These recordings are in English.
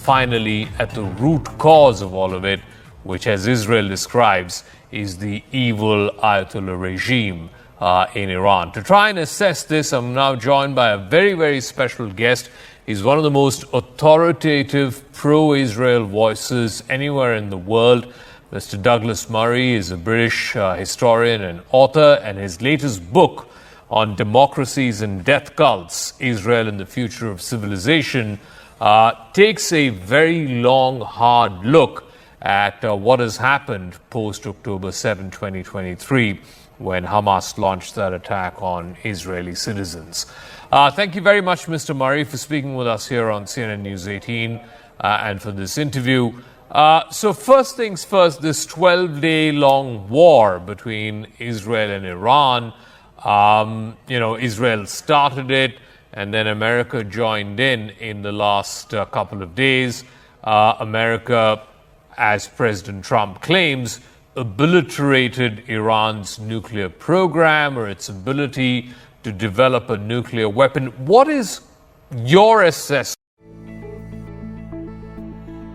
finally at the root cause of all of it, which, as Israel describes, is the evil Ayatollah regime in Iran. To try and assess this, I'm now joined by a very, very special guest. He's one of the most authoritative pro-Israel voices anywhere in the world. Mr. Douglas Murray is a British historian and author, and his latest book on democracies and death cults, Israel and the Future of Civilization, takes a very long, hard look at what has happened post-October 7, 2023, when Hamas launched that attack on Israeli citizens. Thank you very much, Mr. Murray, for speaking with us here on CNN News 18 and for this interview. So first things first, this 12-day long war between Israel and Iran, Israel started it, and then America joined in the last couple of days. America, as President Trump claims, obliterated Iran's nuclear program or its ability to develop a nuclear weapon. What is your assessment?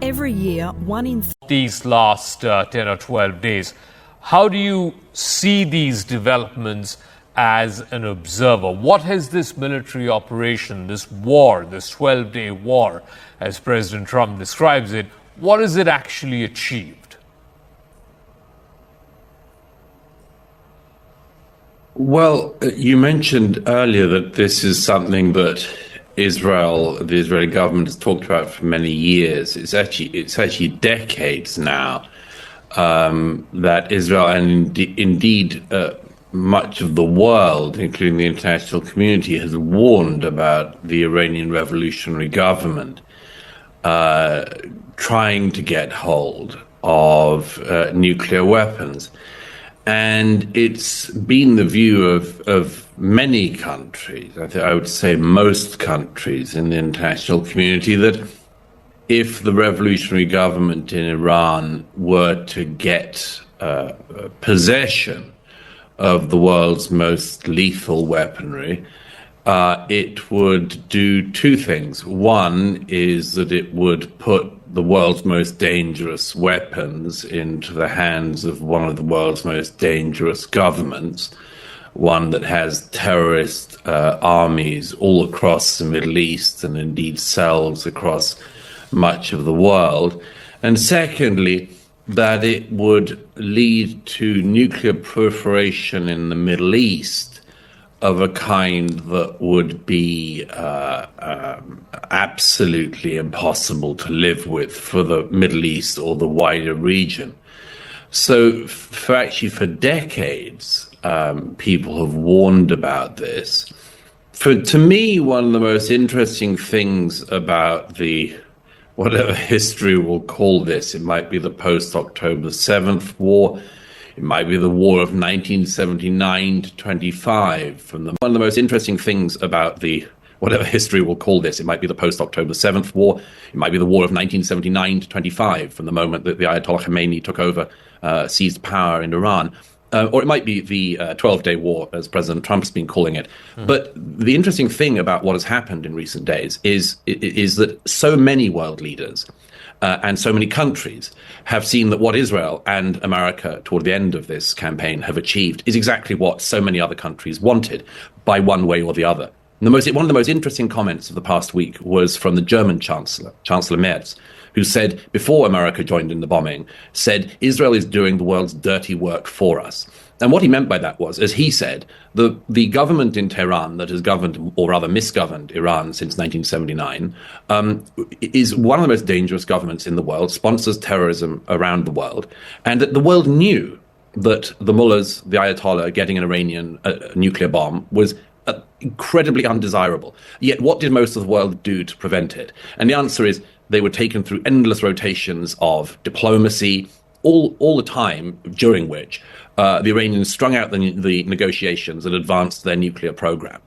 Every year, one in these last 10 or 12 days, how do you see these developments as an observer? What has this military operation, this war, this 12-day war, as President Trump describes it, what has it actually achieved? Well, you mentioned earlier that this is something that the Israeli government has talked about for many years. It's actually decades now that Israel and indeed much of the world, including the international community, has warned about the Iranian revolutionary government trying to get hold of nuclear weapons. And it's been the view of many countries, I would say most countries in the international community, that if the revolutionary government in Iran were to get possession of the world's most lethal weaponry, it would do two things. One is that it would put the world's most dangerous weapons into the hands of one of the world's most dangerous governments, one that has terrorist armies all across the Middle East and indeed cells across much of the world. And secondly, that it would lead to nuclear proliferation in the Middle East of a kind that would be absolutely impossible to live with for the Middle East or the wider region. So for decades, people have warned about this. To me, one of the most interesting things about the, whatever history will call this, it might be the post-October 7th war, it might be the war of 1979 to 25. One of the most interesting things about the, whatever history will call this, it might be the post-October 7th war, it might be the war of 1979 to 25, from the moment that the Ayatollah Khomeini took over, seized power in Iran. Or it might be the 12-day war, as President Trump's been calling it. But the interesting thing about what has happened in recent days is that so many world leaders and so many countries have seen that what Israel and America, toward the end of this campaign, have achieved is exactly what so many other countries wanted, by one way or the other. And one of the most interesting comments of the past week was from the German Chancellor Merz, who said, before America joined in the bombing, said, Israel is doing the world's dirty work for us. And what he meant by that was, as he said, the government in Tehran that has governed, or rather misgoverned, Iran since 1979, is one of the most dangerous governments in the world, sponsors terrorism around the world, and that the world knew that the mullahs, the Ayatollah, getting an Iranian nuclear bomb was incredibly undesirable. Yet what did most of the world do to prevent it? And the answer is they were taken through endless rotations of diplomacy, all the time during which the Iranians strung out the negotiations and advanced their nuclear program.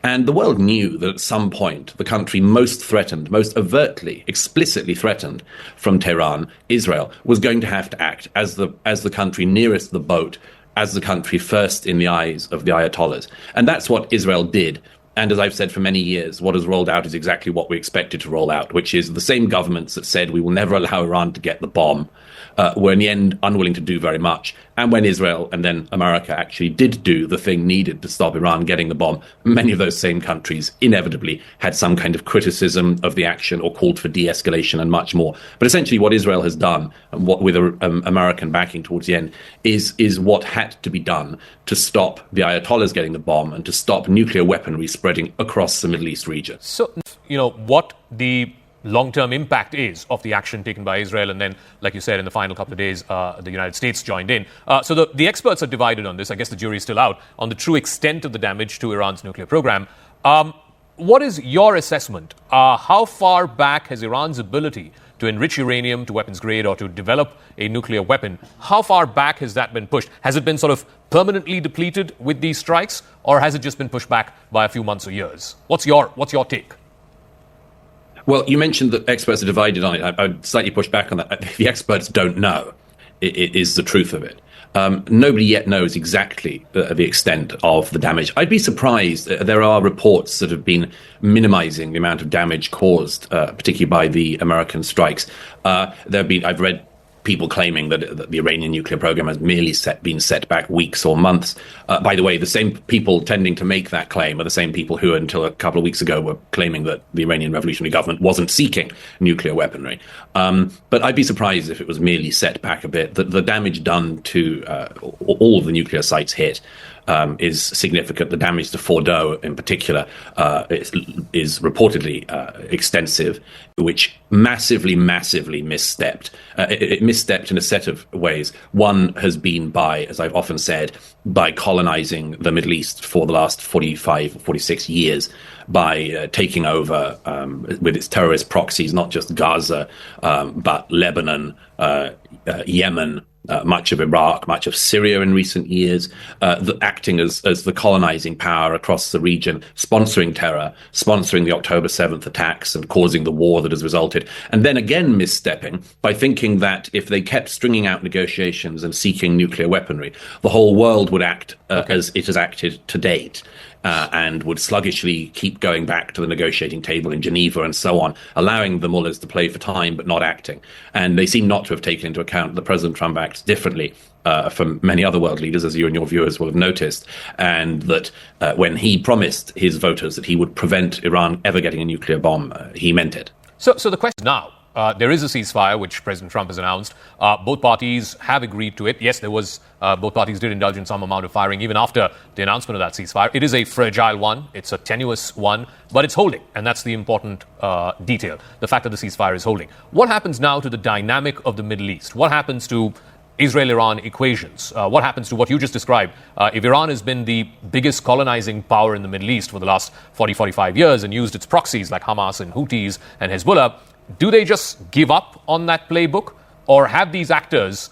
And the world knew that at some point the country most threatened, most overtly, explicitly threatened from Tehran, Israel, was going to have to act as the country nearest the boat, as the country first in the eyes of the Ayatollahs. And that's what Israel did And as I've said for many years, what has rolled out is exactly what we expected to roll out, which is the same governments that said we will never allow Iran to get the bomb were in the end unwilling to do very much. And when Israel and then America actually did do the thing needed to stop Iran getting the bomb, many of those same countries inevitably had some kind of criticism of the action or called for de-escalation and much more. But essentially what Israel has done, and what with American backing towards the end, is what had to be done to stop the Ayatollahs getting the bomb and to stop nuclear weaponry spreading across the Middle East region. So, what the long-term impact is of the action taken by Israel, and then, like you said, in the final couple of days, the United States joined in. So the experts are divided on this. I guess the jury's still out on the true extent of the damage to Iran's nuclear program. What is your assessment? How far back has Iran's ability to enrich uranium to weapons grade or to develop a nuclear weapon, how far back has that been pushed? Has it been sort of permanently depleted with these strikes, or has it just been pushed back by a few months or years? What's your take? Well, you mentioned that experts are divided on it. I would slightly push back on that. The experts don't know. It is the truth of it. Nobody yet knows exactly the extent of the damage. I'd be surprised. There are reports that have been minimizing the amount of damage caused, particularly by the American strikes. I've read people claiming that the Iranian nuclear program has merely been set back weeks or months. By the way, the same people tending to make that claim are the same people who, until a couple of weeks ago, were claiming that the Iranian revolutionary government wasn't seeking nuclear weaponry. But I'd be surprised if it was merely set back a bit. The damage done to all of the nuclear sites hit is significant. The damage to Fordo, in particular, is reportedly extensive, which massively misstepped. It misstepped in a set of ways. One has been by, as I've often said, by colonizing the Middle East for the last 45 or 46 years, by taking over with its terrorist proxies, not just Gaza, but Lebanon, Yemen, much of Iraq, much of Syria in recent years, acting as the colonizing power across the region, sponsoring terror, sponsoring the October 7th attacks and causing the war that has resulted, and then again misstepping by thinking that if they kept stringing out negotiations and seeking nuclear weaponry, the whole world would act as it has acted to date. And would sluggishly keep going back to the negotiating table in Geneva and so on, allowing the mullahs to play for time but not acting. And they seem not to have taken into account that President Trump acts differently from many other world leaders, as you and your viewers will have noticed, and that when he promised his voters that he would prevent Iran ever getting a nuclear bomb, he meant it. So the question now, there is a ceasefire, which President Trump has announced. Both parties have agreed to it. Yes, both parties did indulge in some amount of firing even after the announcement of that ceasefire. It is a fragile one. It's a tenuous one, but it's holding. And that's the important detail, the fact that the ceasefire is holding. What happens now to the dynamic of the Middle East? What happens to Israel-Iran equations? What happens to what you just described? If Iran has been the biggest colonizing power in the Middle East for the last 45 years and used its proxies like Hamas and Houthis and Hezbollah, do they just give up on that playbook? Or have these actors,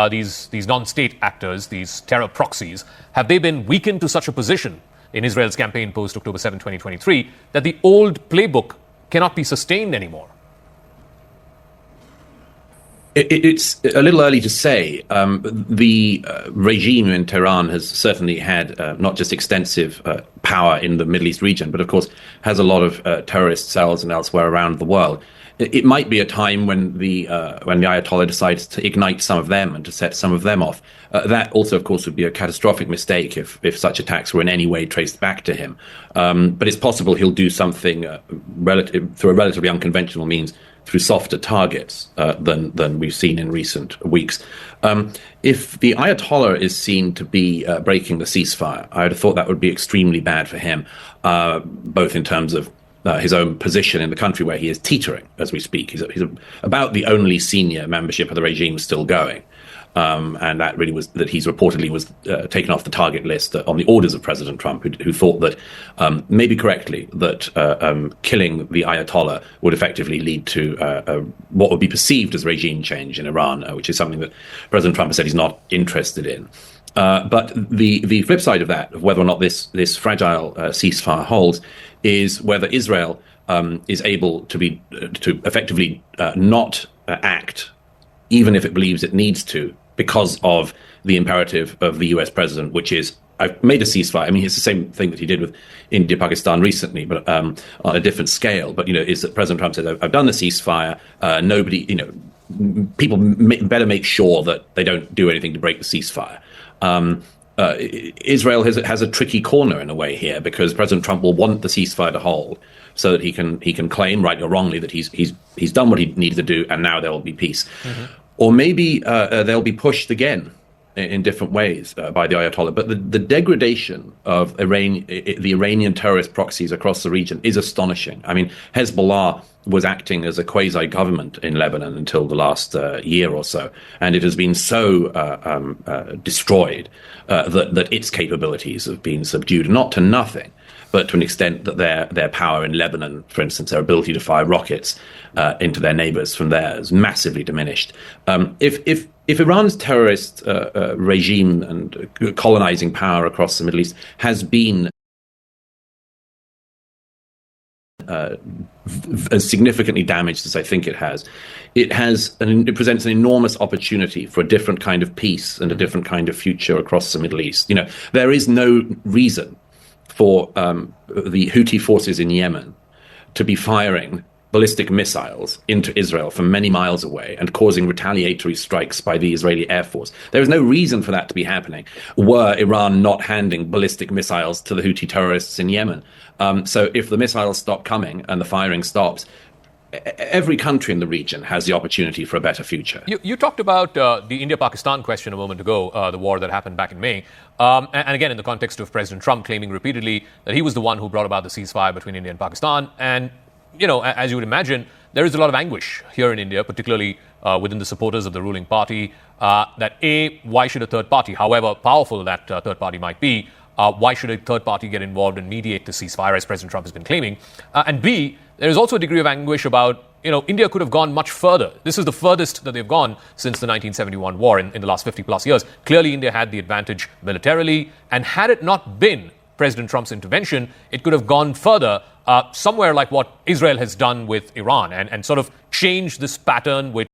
these non-state actors, these terror proxies, have they been weakened to such a position in Israel's campaign post-October 7, 2023, that the old playbook cannot be sustained anymore? It's a little early to say. The regime in Tehran has certainly had not just extensive power in the Middle East region, but of course has a lot of terrorist cells and elsewhere around the world. It might be a time when the Ayatollah decides to ignite some of them and to set some of them off. That also, of course, would be a catastrophic mistake if such attacks were in any way traced back to him. But it's possible he'll do something through a relatively unconventional means, through softer targets than we've seen in recent weeks. If the Ayatollah is seen to be breaking the ceasefire, I would have thought that would be extremely bad for him, both in terms of his own position in the country, where he is teetering as we speak. He's about the only senior membership of the regime still going. And that really was that he's reportedly was taken off the target list on the orders of President Trump, who thought that, maybe correctly, that killing the Ayatollah would effectively lead to what would be perceived as regime change in Iran, which is something that President Trump has said he's not interested in. But the flip side of that, of whether or not this fragile ceasefire holds, is whether Israel is able to effectively not act, even if it believes it needs to, because of the imperative of the US president, which is I've made a ceasefire. I mean, it's the same thing that he did with India, Pakistan recently, but on a different scale. But, is that President Trump said, I've done the ceasefire. Nobody, people better make sure that they don't do anything to break the ceasefire. Israel has a tricky corner in a way here, because President Trump will want the ceasefire to hold so that he can claim, rightly or wrongly, that he's done what he needed to do, and now there will be peace. Mm-hmm. Or maybe they'll be pushed again in different ways by the Ayatollah. But the degradation of the Iranian terrorist proxies across the region is astonishing. I mean, Hezbollah was acting as a quasi-government in Lebanon until the last year or so, and it has been so destroyed that its capabilities have been subdued, not to nothing, but to an extent that their power in Lebanon, for instance, their ability to fire rockets into their neighbors from there is massively diminished. If Iran's terrorist regime and colonizing power across the Middle East has been as significantly damaged as I think it presents an enormous opportunity for a different kind of peace and a different kind of future across the Middle East. There is no reason for the Houthi forces in Yemen to be firing ballistic missiles into Israel from many miles away and causing retaliatory strikes by the Israeli Air Force. There is no reason for that to be happening were Iran not handing ballistic missiles to the Houthi terrorists in Yemen. So if the missiles stop coming and the firing stops, every country in the region has the opportunity for a better future. You talked about the India-Pakistan question a moment ago, the war that happened back in May. And again, in the context of President Trump claiming repeatedly that he was the one who brought about the ceasefire between India and Pakistan. And, as you would imagine, there is a lot of anguish here in India, particularly within the supporters of the ruling party, that why should a third party, however powerful that third party might be, why should a third party get involved and mediate the ceasefire, as President Trump has been claiming? And B, there is also a degree of anguish about, India could have gone much further. This is the furthest that they've gone since the 1971 war in the last 50 plus years. Clearly, India had the advantage militarily, and had it not been President Trump's intervention, it could have gone further, somewhere like what Israel has done with Iran, and sort of changed this pattern which